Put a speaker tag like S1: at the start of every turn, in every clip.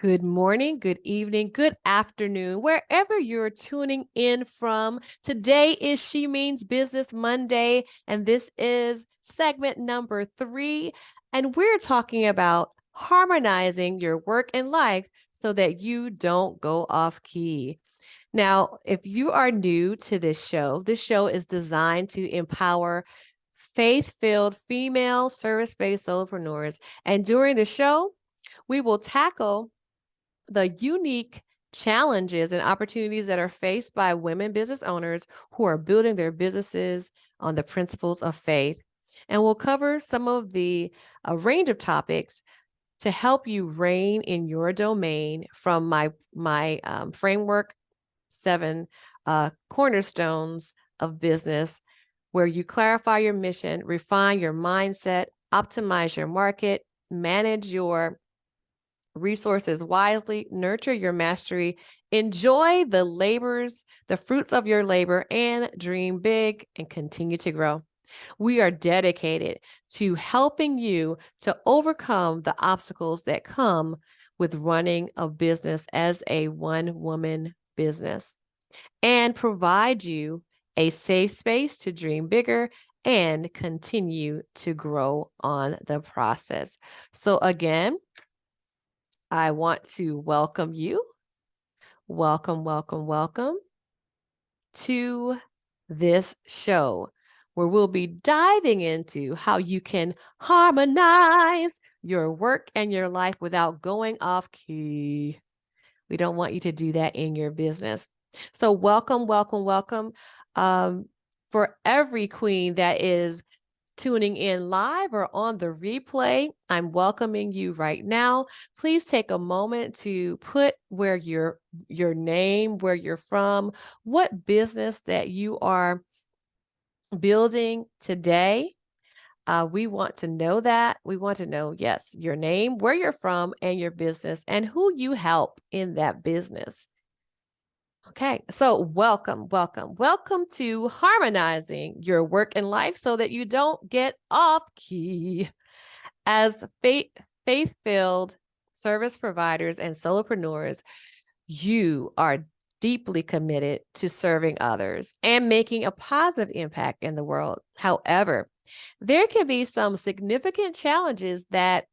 S1: Good morning, good evening, good afternoon, wherever you're tuning in from. Today is She Means Business Monday, and this is segment number 3. And we're talking about harmonizing your work and life so that you don't go off key. Now, if you are new to this show is designed to empower faith-filled female service-based solopreneurs. And during the show, we will tackle the unique challenges and opportunities that are faced by women business owners who are building their businesses on the principles of faith. And we'll cover some of the range of topics to help you reign in your domain from my framework 7 cornerstones of business, where you clarify your mission, refine your mindset, optimize your market, manage your resources wisely, nurture your mastery, enjoy the fruits of your labor, and dream big and continue to grow. We are dedicated to helping you to overcome the obstacles that come with running a business as a one-woman business and provide you a safe space to dream bigger and continue to grow on the process. So again, I want to welcome you. Welcome to this show where we'll be diving into how you can harmonize your work and your life without going off key. We don't want you to do that in your business. So welcome. For every queen that is tuning in live or on the replay, I'm welcoming you right now. Please take a moment to put where your name, where you're from, what business that you are building today. We want to know that. We want to know, yes, your name, where you're from, and your business, and who you help in that business. Okay, so welcome to harmonizing your work and life so that you don't get off key. As faith-filled service providers and solopreneurs, you are deeply committed to serving others and making a positive impact in the world. However, there can be some significant challenges that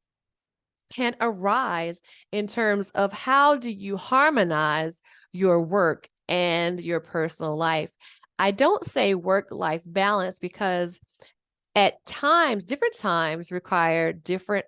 S1: can arise in terms of how do you harmonize your work and your personal life. I don't say work-life balance because at times, different times require different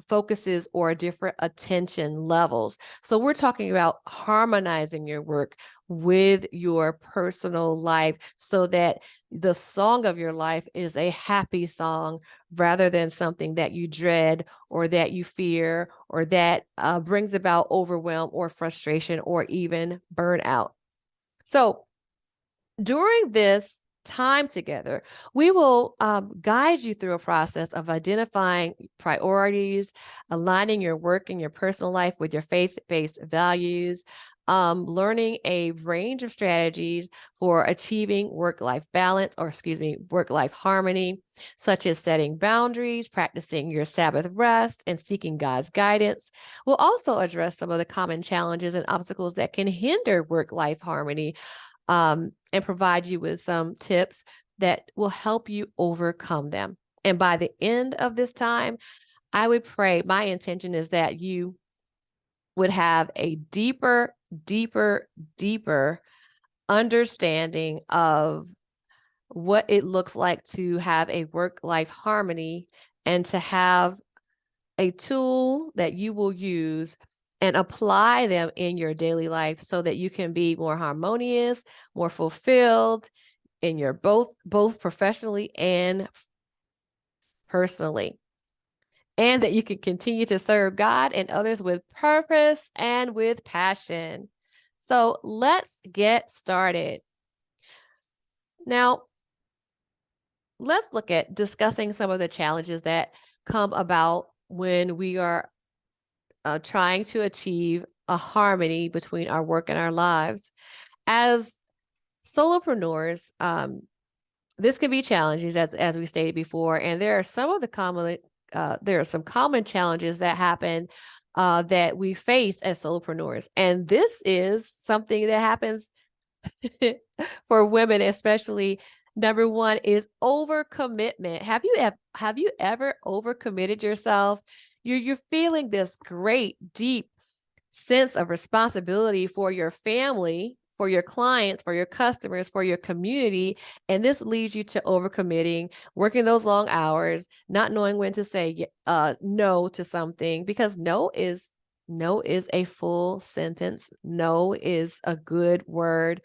S1: focuses or different attention levels. So we're talking about harmonizing your work with your personal life so that the song of your life is a happy song rather than something that you dread or that you fear or that brings about overwhelm or frustration or even burnout. So during this time together, we will guide you through a process of identifying priorities, aligning your work and your personal life with your faith-based values, learning a range of strategies for achieving work-life balance, or work-life harmony, such as setting boundaries, practicing your Sabbath rest, and seeking God's guidance. We'll also address some of the common challenges and obstacles that can hinder work-life harmony, and provide you with some tips that will help you overcome them. And by the end of this time, I would pray, my intention is that you would have a deeper understanding of what it looks like to have a work-life harmony and to have a tool that you will use and apply them in your daily life so that you can be more harmonious, more fulfilled in your both professionally and personally, and that you can continue to serve God and others with purpose and with passion. So let's get started. Now, let's look at discussing some of the challenges that come about when we are trying to achieve a harmony between our work and our lives. As solopreneurs, this can be challenging, as we stated before, and there are some common challenges that happen that we face as solopreneurs. And this is something that happens for women, especially. Number one is overcommitment. Have you ever overcommitted yourself? You're feeling this great, deep sense of responsibility for your family, for your clients, for your customers, for your community. And this leads you to overcommitting, working those long hours, not knowing when to say no to something, because no is a full sentence. No is a good word.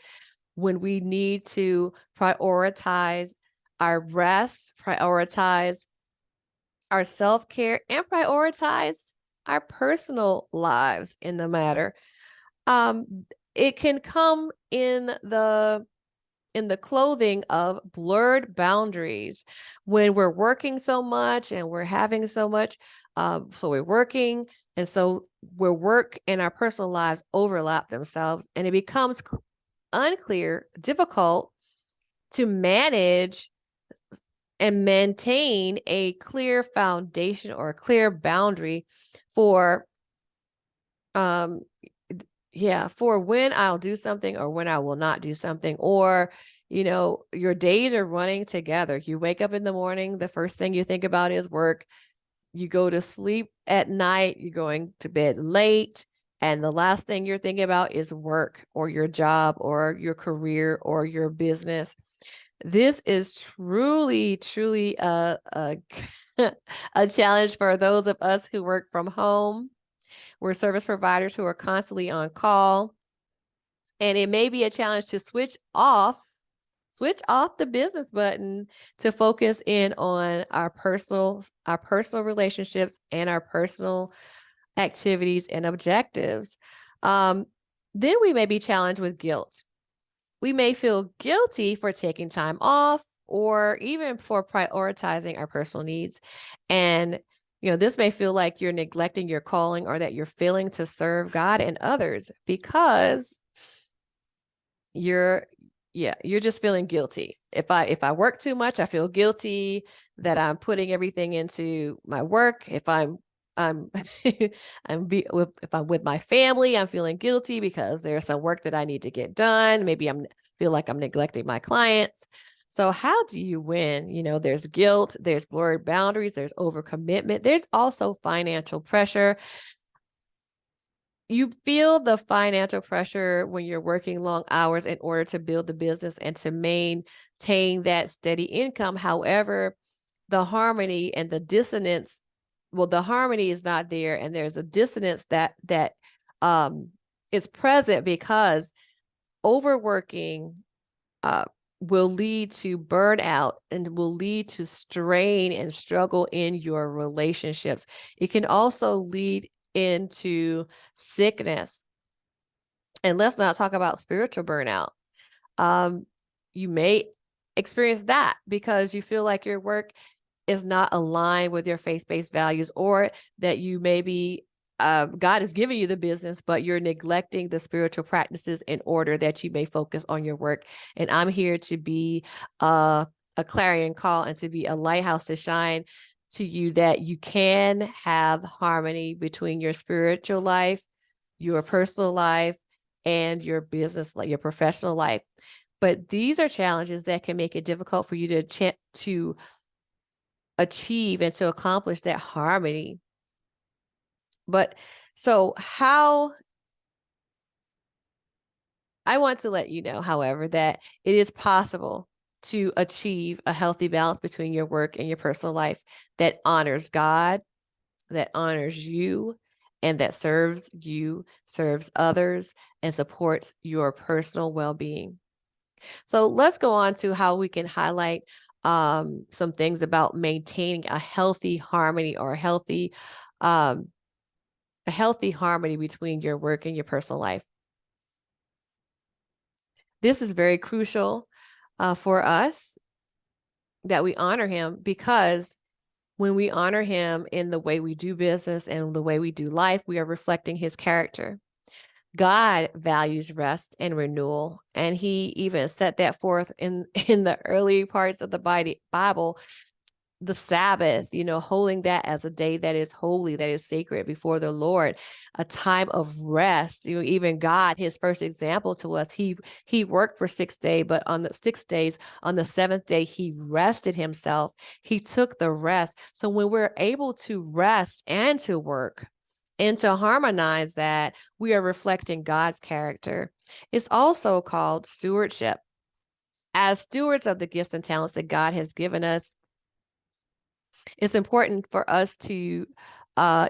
S1: When we need to prioritize our rest, prioritize our self-care, and prioritize our personal lives in the matter. It can come in the clothing of blurred boundaries when we're working so much and we're having so much. So we're working, and so where work and our personal lives overlap themselves, and it becomes unclear, difficult to manage and maintain a clear foundation or a clear boundary for for when I'll do something or when I will not do something. Or your days are running together. You wake up in the morning, the first thing you think about is work. You go to sleep at night, you're going to bed late, and the last thing you're thinking about is work or your job or your career or your business. This is truly a a challenge for those of us who work from home. We're service providers who are constantly on call. And it may be a challenge to switch off the business button to focus in on our personal relationships and our personal activities and objectives. Then we may be challenged with guilt. We may feel guilty for taking time off or even for prioritizing our personal needs. And, this may feel like you're neglecting your calling or that you're failing to serve God and others because you're just feeling guilty. If I work too much, I feel guilty that I'm putting everything into my work. If I'm if I'm with my family, I'm feeling guilty because there's some work that I need to get done. Maybe feel like I'm neglecting my clients. So how do you win? There's guilt, there's blurred boundaries, there's overcommitment. There's also financial pressure. You feel the financial pressure when you're working long hours in order to build the business and to maintain that steady income. However, the harmony and the dissonance, the harmony is not there, and there's a dissonance that is present because overworking will lead to burnout and will lead to strain and struggle in your relationships. It can also lead into sickness. And let's not talk about spiritual burnout. You may experience that because you feel like your work is not aligned with your faith-based values, or that you may be God is giving you the business, but you're neglecting the spiritual practices in order that you may focus on your work. And I'm here to be a clarion call and to be a lighthouse to shine to you that you can have harmony between your spiritual life, your personal life, and your business, like your professional life. But these are challenges that can make it difficult for you to achieve and to accomplish that harmony. But so I want to let you know, however, that it is possible to achieve a healthy balance between your work and your personal life that honors God, that honors you, and that serves you, serves others, and supports your personal well-being. So let's go on to how we can highlight some things about maintaining a healthy harmony or a healthy harmony between your work and your personal life. This is very crucial for us that we honor him, because when we honor him in the way we do business and the way we do life, we are reflecting his character. God values rest and renewal, and he even set that forth in the early parts of the Bible. the Sabbath, holding that as a day that is holy, that is sacred before the Lord, a time of rest. Even God, his first example to us, he worked for 6 days, but on the 6 days, on the seventh day, he rested himself. He took the rest. So when we're able to rest and to work and to harmonize that, we are reflecting God's character. It's also called stewardship. As stewards of the gifts and talents that God has given us, it's important for us to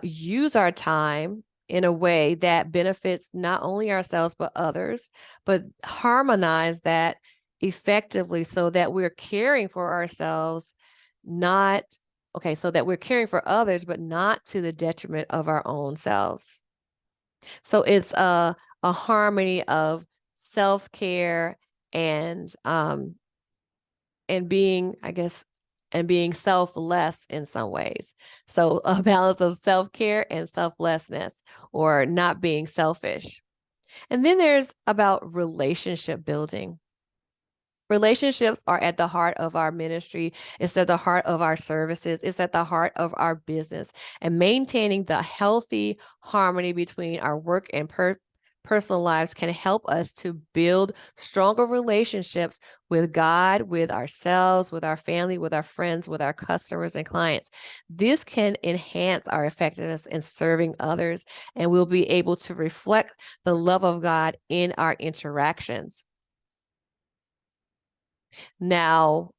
S1: use our time in a way that benefits not only ourselves, but others, but harmonize that effectively so that we're caring for ourselves, so that we're caring for others, but not to the detriment of our own selves. So it's a harmony of self-care and being, I guess, and being selfless in some ways. So a balance of self-care and selflessness, or not being selfish. And then there's about relationship building. Relationships are at the heart of our ministry. It's at the heart of our services. It's at the heart of our business. And maintaining the healthy harmony between our work and personal lives can help us to build stronger relationships with God, with ourselves, with our family, with our friends, with our customers and clients. This can enhance our effectiveness in serving others, and we'll be able to reflect the love of God in our interactions. Now,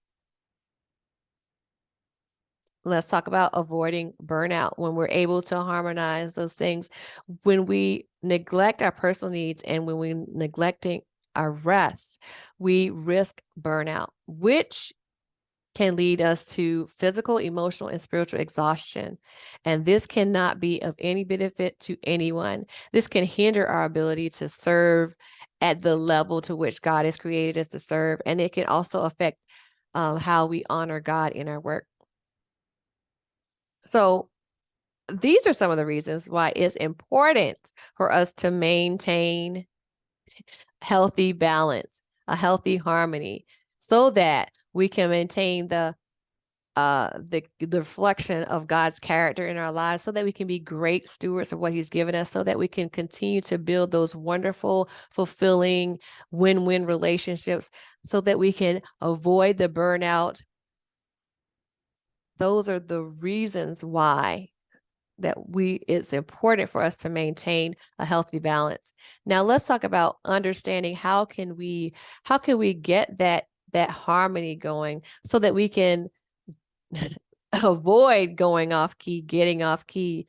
S1: let's talk about avoiding burnout. When we're able to harmonize those things, when we neglect our personal needs and when we're neglecting our rest, we risk burnout, which can lead us to physical, emotional, and spiritual exhaustion. And this cannot be of any benefit to anyone. This can hinder our ability to serve at the level to which God has created us to serve. And it can also affect how we honor God in our work. So these are some of the reasons why it's important for us to maintain healthy balance, a healthy harmony, so that we can maintain the reflection of God's character in our lives, so that we can be great stewards of what he's given us, so that we can continue to build those wonderful, fulfilling, win-win relationships, so that we can avoid the burnout. Those are the reasons why it's important for us to maintain a healthy balance. Now let's talk about understanding how can we get that harmony going, so that we can avoid going off key, getting off key.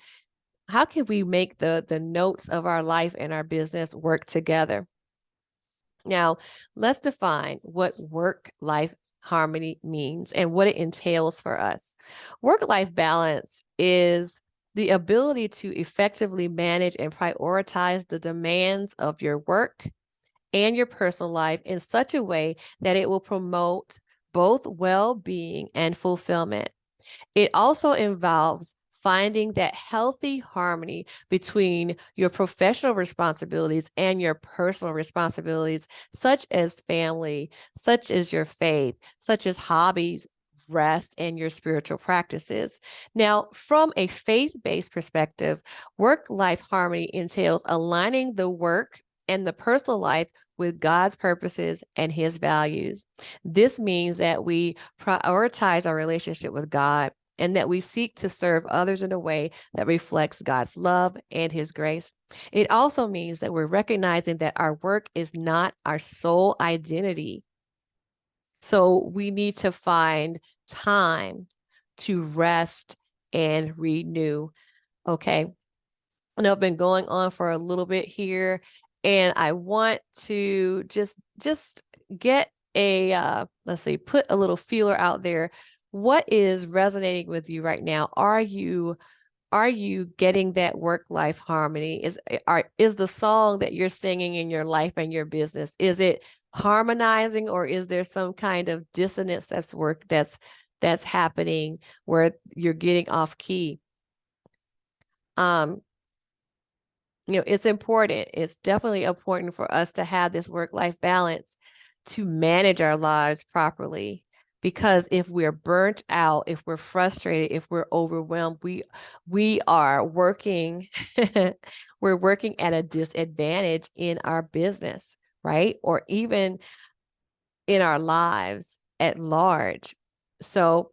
S1: How can we make the notes of our life and our business work together? Now, let's define what work-life harmony means and what it entails for us. Work-life balance is the ability to effectively manage and prioritize the demands of your work and your personal life in such a way that it will promote both well-being and fulfillment. It also involves finding that healthy harmony between your professional responsibilities and your personal responsibilities, such as family, such as your faith, such as hobbies, rest, and your spiritual practices. Now, from a faith-based perspective, work-life harmony entails aligning the work and the personal life with God's purposes and his values. This means that we prioritize our relationship with God and that we seek to serve others in a way that reflects God's love and his grace. It also means that we're recognizing that our work is not our sole identity. So we need to find time to rest and renew. Okay. I know I've been going on for a little bit here, and I want to just get put a little feeler out there. What is resonating with you right now? Are you getting that work-life harmony? Is the song that you're singing in your life and your business, is it harmonizing, or is there some kind of dissonance that's happening where you're getting off key? It's important. It's definitely important for us to have this work-life balance to manage our lives properly. Because if we're burnt out, if we're frustrated, if we're overwhelmed, we are working, we're working at a disadvantage in our business, right? Or even in our lives at large. So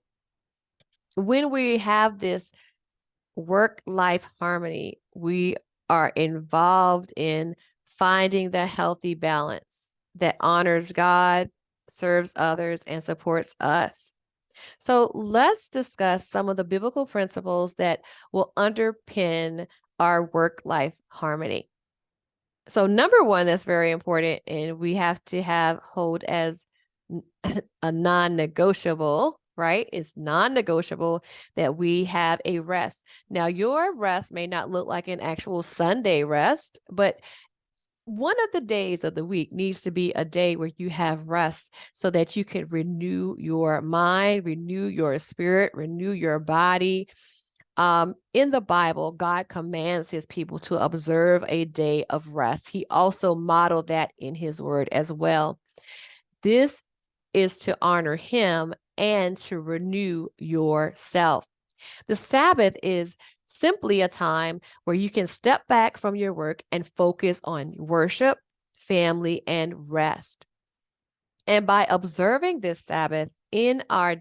S1: when we have this work-life harmony, we are involved in finding the healthy balance that honors God, serves others, and supports us. So let's discuss some of the biblical principles that will underpin our work-life harmony. So number one, that's very important, and we have to hold as a non-negotiable, right? It's non-negotiable that we have a rest. Now, your rest may not look like an actual Sunday rest, but one of the days of the week needs to be a day where you have rest so that you can renew your mind, renew your spirit, renew your body. In the Bible, God commands his people to observe a day of rest. He also modeled that in his word as well. This is to honor him and to renew yourself. The Sabbath is simply a time where you can step back from your work and focus on worship, family, and rest. And by observing this Sabbath in our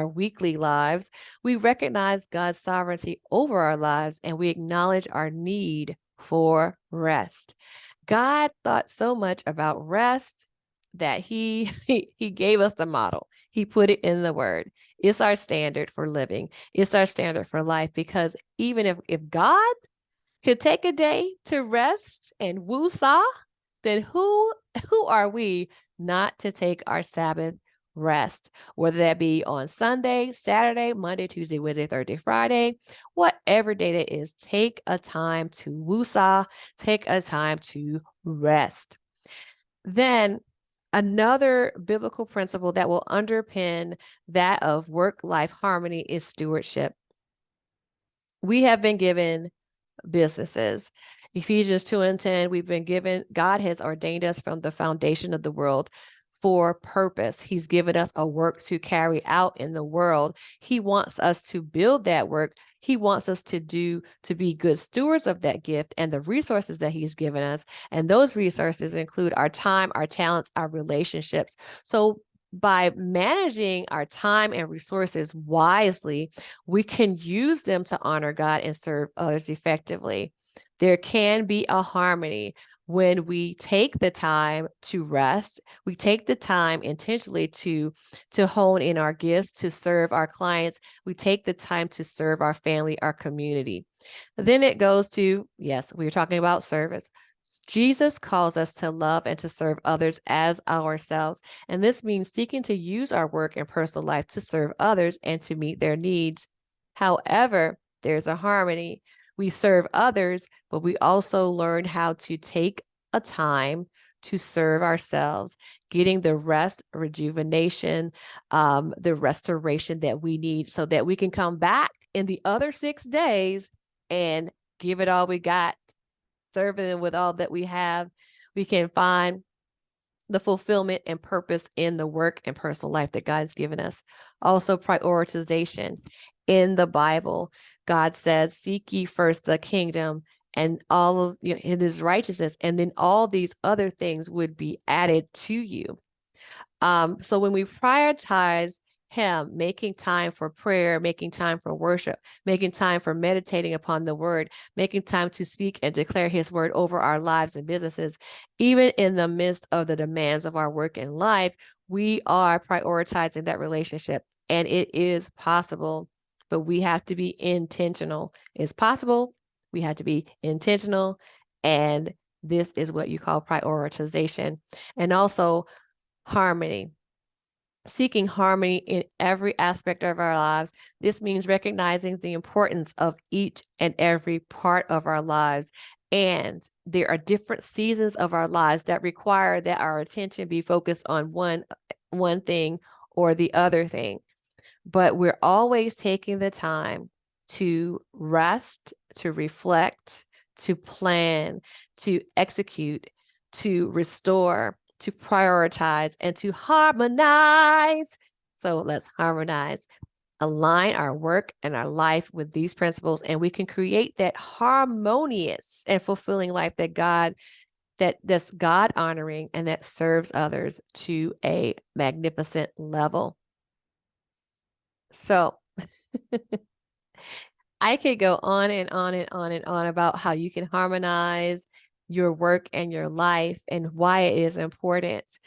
S1: weekly lives, we recognize God's sovereignty over our lives and we acknowledge our need for rest. God thought so much about rest that he gave us the model. He put it in the word. It's our standard for living. It's our standard for life, because even if God could take a day to rest and woo-saw, then who are we not to take our Sabbath rest, whether that be on Sunday, Saturday, Monday, Tuesday, Wednesday, Thursday, Friday, whatever day that is. Take a time to woo-saw, take a time to rest. Then another biblical principle that will underpin that of work-life harmony is stewardship. We have been given businesses. Ephesians 2:10, we've been given, God has ordained us from the foundation of the world for purpose. He's given us a work to carry out in the world. He wants us to build that work. He wants us to be good stewards of that gift and the resources that he's given us. And those resources include our time, our talents, our relationships. So by managing our time and resources wisely, we can use them to honor God and serve others effectively. There can be a harmony when we take the time to rest. We take the time intentionally to hone in our gifts, to serve our clients. We take the time to serve our family, our community. Then it goes to, yes, we're talking about service. Jesus calls us to love and to serve others as ourselves. And this means seeking to use our work and personal life to serve others and to meet their needs. However, there's a harmony. We serve others, but we also learn how to take a time to serve ourselves, getting the rest, rejuvenation, the restoration that we need so that we can come back in the other 6 days and give it all we got. Serving them with all that we have, we can find the fulfillment and purpose in the work and personal life that God's given us. Also, prioritization. In the Bible, God says, seek ye first the kingdom and all of his righteousness, and then all these other things would be added to you. So when we prioritize him, making time for prayer, making time for worship, making time for meditating upon the word, making time to speak and declare his word over our lives and businesses, even in the midst of the demands of our work and life, we are prioritizing that relationship. And it is possible, but we have to be intentional. It's possible. We have to be intentional. And this is what you call prioritization. And also harmony. Seeking harmony in every aspect of our lives. This means recognizing the importance of each and every part of our lives. And there are different seasons of our lives that require that our attention be focused on one thing or the other thing. But we're always taking the time to rest, to reflect, to plan, to execute, to restore, to prioritize, and to harmonize. So let's harmonize, align our work and our life with these principles, and we can create that harmonious and fulfilling life that's God honoring and that serves others to a magnificent level. So I could go on and on and on and on about how you can harmonize your work and your life and why it is important.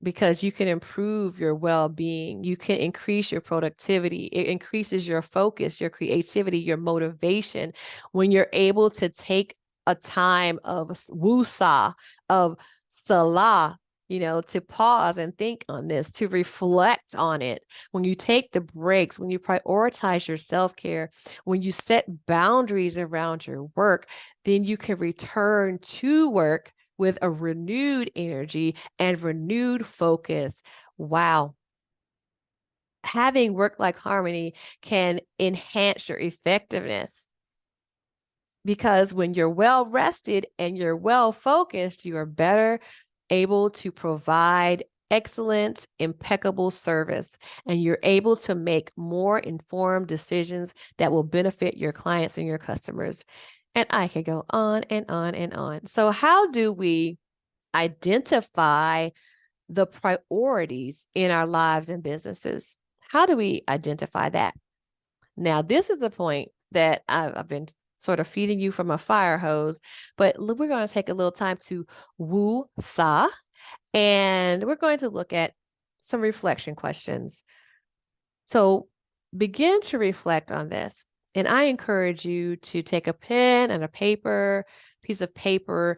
S1: Because you can improve your well-being, you can increase your productivity, it increases your focus, your creativity, your motivation when you're able to take a time of woosah, of salah, to pause and think on this, to reflect on it. When you take the breaks, when you prioritize your self-care, when you set boundaries around your work, then you can return to work with a renewed energy and renewed focus. Wow. Having work-life harmony can enhance your effectiveness, because when you're well rested and you're well focused, you are better able to provide excellent, impeccable service, and you're able to make more informed decisions that will benefit your clients and your customers. And I could go on and on and on. So how do we identify the priorities in our lives and businesses? How do we identify that? Now, this is a point that I've been sort of feeding you from a fire hose, but we're going to take a little time to woo-sa, and we're going to look at some reflection questions. So begin to reflect on this. And I encourage you to take a pen and a piece of paper,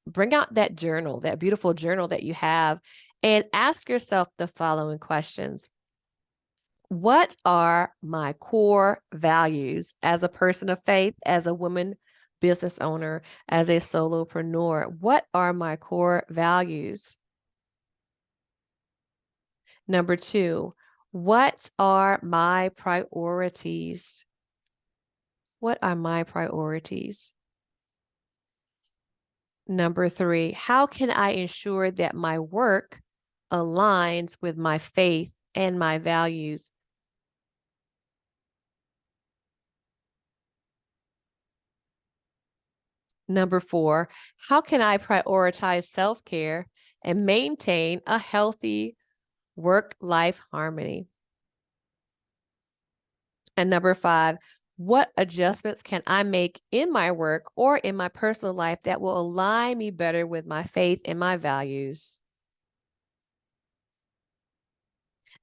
S1: bring out that journal, that beautiful journal that you have, and ask yourself the following questions. What are my core values as a person of faith, as a woman business owner, as a solopreneur? What are my core values? Number 2, what are my priorities? What are my priorities? Number 3, how can I ensure that my work aligns with my faith and my values? Number 4, how can I prioritize self-care and maintain a healthy work-life harmony? And number 5, what adjustments can I make in my work or in my personal life that will align me better with my faith and my values?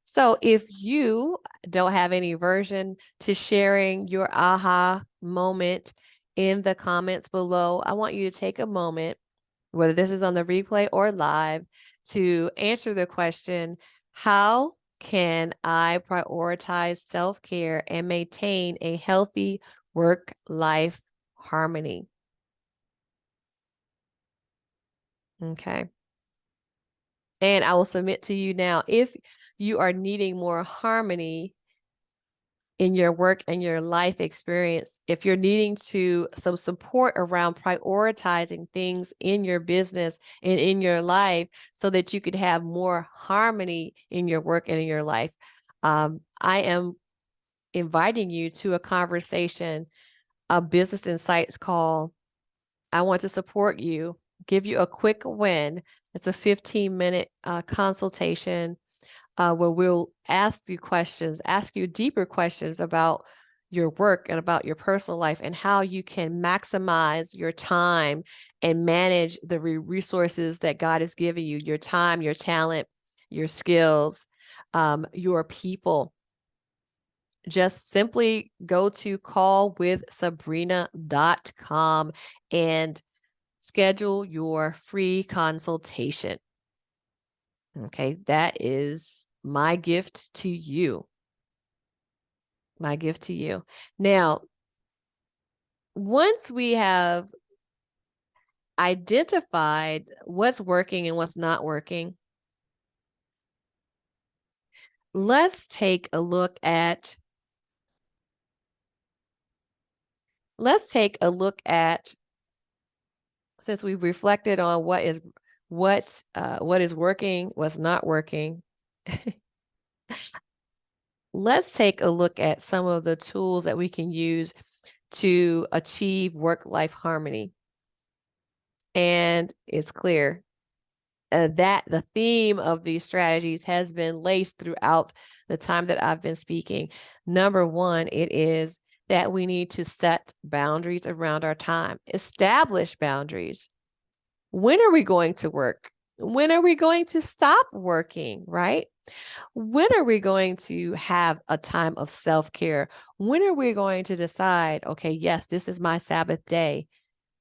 S1: So if you don't have any version to sharing your aha moment in the comments below, I want you to take a moment, whether this is on the replay or live, to answer the question, how can I prioritize self-care and maintain a healthy work-life harmony? Okay. And I will submit to you now, if you are needing more harmony in your work and your life experience, if you're needing some support around prioritizing things in your business and in your life so that you could have more harmony in your work and in your life, I am inviting you to a conversation, a Business Insights call. I want to support you, give you a quick win. It's a 15-minute consultation where we'll ask you deeper questions about your work and about your personal life and how you can maximize your time and manage the resources that God has given you, your time, your talent, your skills, your people. Just simply go to callwithsabrina.com and schedule your free consultation. Okay, that is my gift to you. My gift to you. Now, once we have identified what's working and what's not working, let's take a look at since we've reflected on what is working, what's not working. Let's take a look at some of the tools that we can use to achieve work-life harmony. And it's clear that the theme of these strategies has been laced throughout the time that I've been speaking. Number one, it is that we need to set boundaries around our time, establish boundaries. When are we going to work? When are we going to stop working, right? When are we going to have a time of self-care? When are we going to decide, okay, yes, this is my Sabbath day.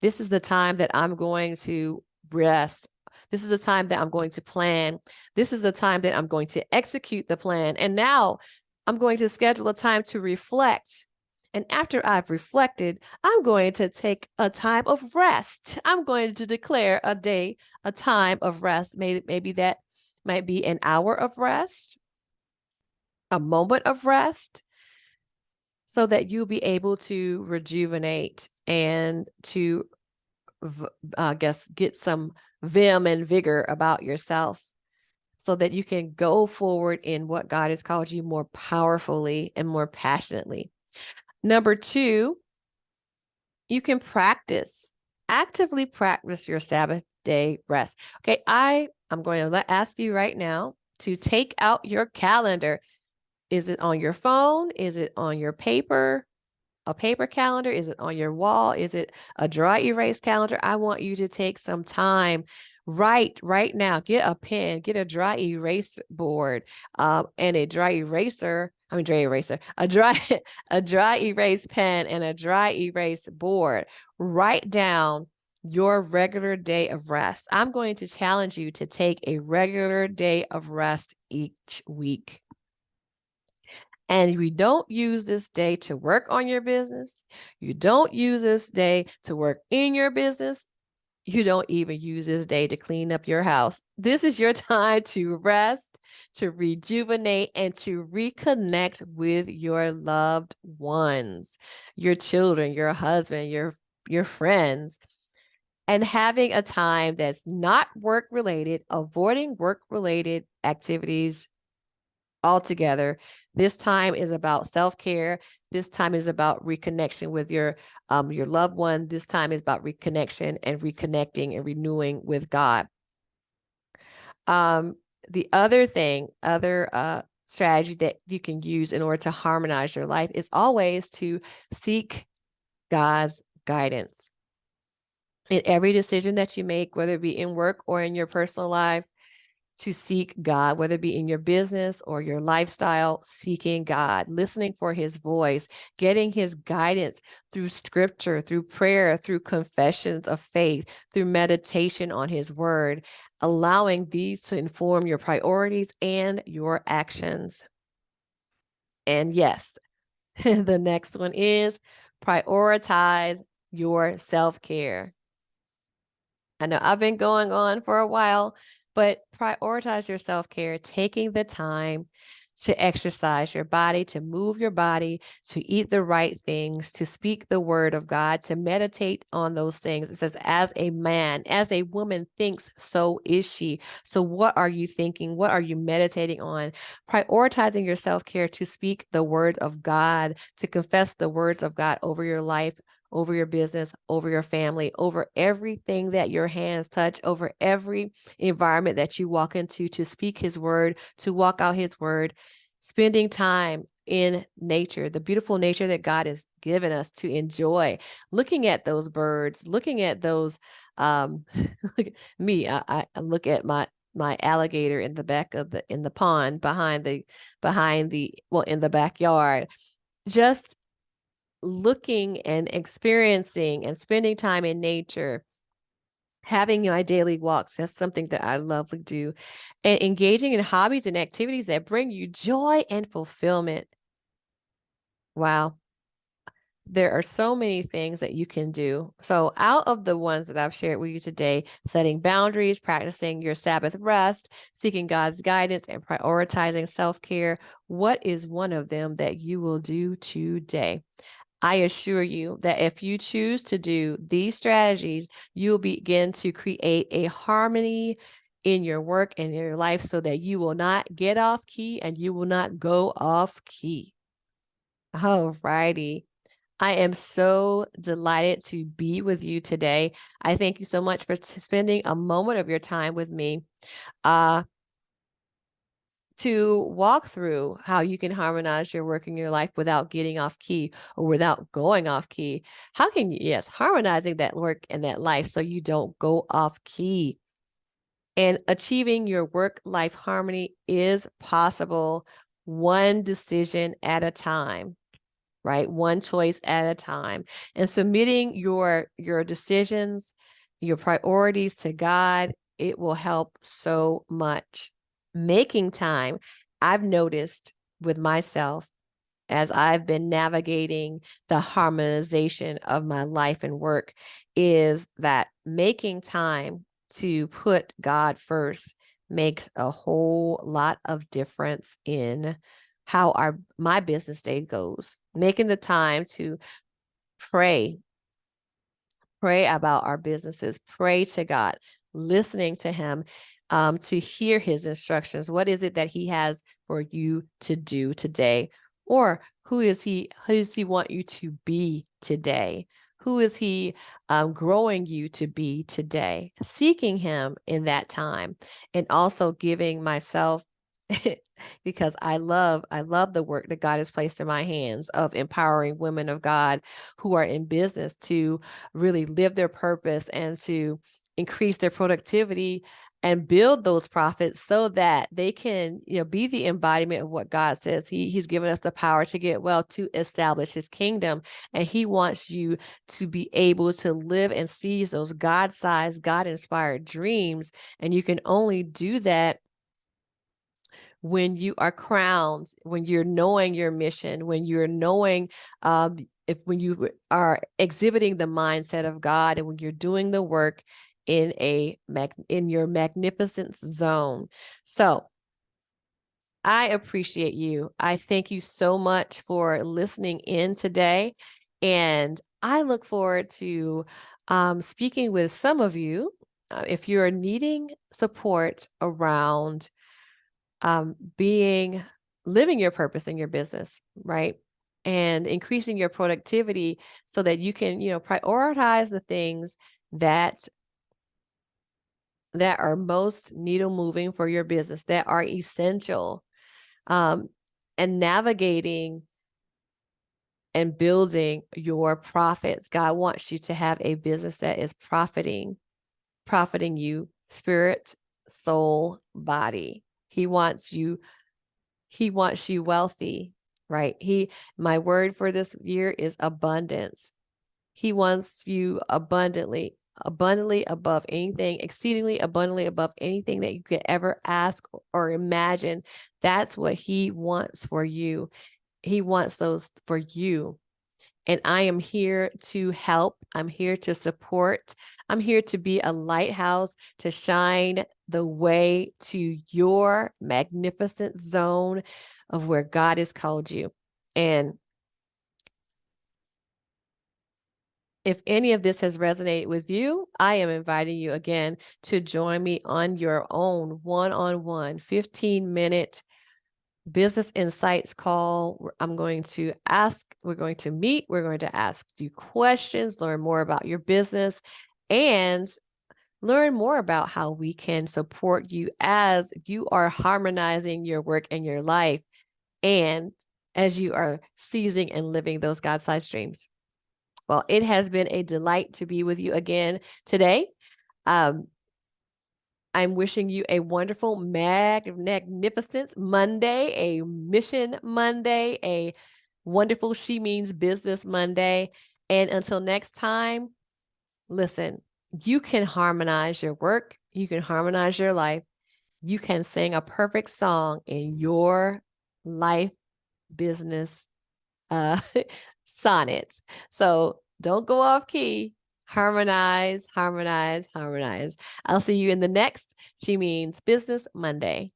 S1: This is the time that I'm going to rest. This is the time that I'm going to plan. This is the time that I'm going to execute the plan. And now I'm going to schedule a time to reflect. And after I've reflected, I'm going to take a time of rest. I'm going to declare a day, a time of rest. Maybe that might be an hour of rest, a moment of rest, so that you'll be able to rejuvenate and to, I guess, get some vim and vigor about yourself so that you can go forward in what God has called you more powerfully and more passionately. Number two, you can actively practice your Sabbath day rest. Okay, I'm going to ask you right now to take out your calendar. Is it on your phone? Is it on your paper? A paper calendar? Is it on your wall? Is it a dry erase calendar? I want you to take some time right now. Get a pen, get a dry erase board, and a dry eraser. A dry erase pen and a dry erase board. Write down your regular day of rest. I'm going to challenge you to take a regular day of rest each week. And you don't use this day to work on your business. You don't use this day to work in your business. You don't even use this day to clean up your house. This is your time to rest, to rejuvenate, and to reconnect with your loved ones, your children, your husband, your friends, and having a time that's not work related, avoiding work related activities altogether. This time is about self-care. This time is about reconnection with your loved one. This time is about reconnection and reconnecting and renewing with God. The other strategy that you can use in order to harmonize your life is always to seek God's guidance in every decision that you make, whether it be in work or in your personal life. To seek God, whether it be in your business or your lifestyle, seeking God, listening for his voice, getting his guidance through scripture, through prayer, through confessions of faith, through meditation on his word, allowing these to inform your priorities and your actions. And yes, the next one is prioritize your self-care. I know I've been going on for a while, but prioritize your self-care, taking the time to exercise your body, to move your body, to eat the right things, to speak the word of God, to meditate on those things. It says, as a man, as a woman thinks, so is she. So what are you thinking? What are you meditating on? Prioritizing your self-care to speak the word of God, to confess the words of God over your life, over your business, over your family, over everything that your hands touch, over every environment that you walk into, to speak his word, to walk out his word, spending time in nature, the beautiful nature that God has given us to enjoy, looking at those birds, looking at those, look at me, I look at my alligator in the back of in the pond behind the, in the backyard, just looking and experiencing and spending time in nature, having my daily walks. That's something that I love to do, and engaging in hobbies and activities that bring you joy and fulfillment. Wow. There are so many things that you can do. So out of the ones that I've shared with you today, setting boundaries, practicing your Sabbath rest, seeking God's guidance, and prioritizing self-care, what is one of them that you will do today? I assure you that if you choose to do these strategies, you'll begin to create a harmony in your work and in your life so that you will not get off key and you will not go off key. All righty. I am so delighted to be with you today. I thank you so much for spending a moment of your time with me to walk through how you can harmonize your work and your life without getting off key or without going off key. How can you, yes, harmonizing that work and that life so you don't go off key. And achieving your work-life harmony is possible one decision at a time, right? One choice at a time. And submitting your decisions, your priorities to God, it will help so much. Making time, I've noticed with myself as I've been navigating the harmonization of my life and work, is that making time to put God first makes a whole lot of difference in how my business day goes. Making the time to pray about our businesses, pray to God, listening to him, to hear his instructions. What is it that he has for you to do today? Or who does he want you to be today? Who is he growing you to be today? Seeking him in that time, and also giving myself because I love the work that God has placed in my hands of empowering women of God who are in business to really live their purpose and to increase their productivity and build those profits so that they can, be the embodiment of what God says. He's given us the power to get well, to establish his kingdom. And he wants you to be able to live and seize those God-sized, God-inspired dreams. And you can only do that when you are crowned, when you're knowing your mission, when you're knowing when you are exhibiting the mindset of God, and when you're doing the work in your magnificence zone. So I appreciate you. I thank you so much for listening in today. And I look forward to speaking with some of you if you're needing support around living your purpose in your business, right? And increasing your productivity so that you can, prioritize the things that are most needle moving for your business, that are essential, and navigating and building your profits. God wants you to have a business that is profiting you, spirit, soul, body. He wants you wealthy, right? My word for this year is abundance. He wants you abundantly above anything, exceedingly abundantly above anything that you could ever ask or imagine. That's what he wants for you. He wants those for you. And I am here to help. I'm here to support. I'm here to be a lighthouse to shine the way to your magnificent zone of where God has called you. And if any of this has resonated with you, I am inviting you again to join me on your own one-on-one 15-minute business insights call. We're going to meet, we're going to ask you questions, learn more about your business, and learn more about how we can support you as you are harmonizing your work and your life, and as you are seizing and living those God-sized dreams. Well, it has been a delight to be with you again today. I'm wishing you a wonderful, magnificent Monday, a mission Monday, a wonderful She Means Business Monday. And until next time, listen, you can harmonize your work. You can harmonize your life. You can sing a perfect song in your life business sonnets. So don't go off key. Harmonize, harmonize, harmonize. I'll see you in the next She Means Business Monday.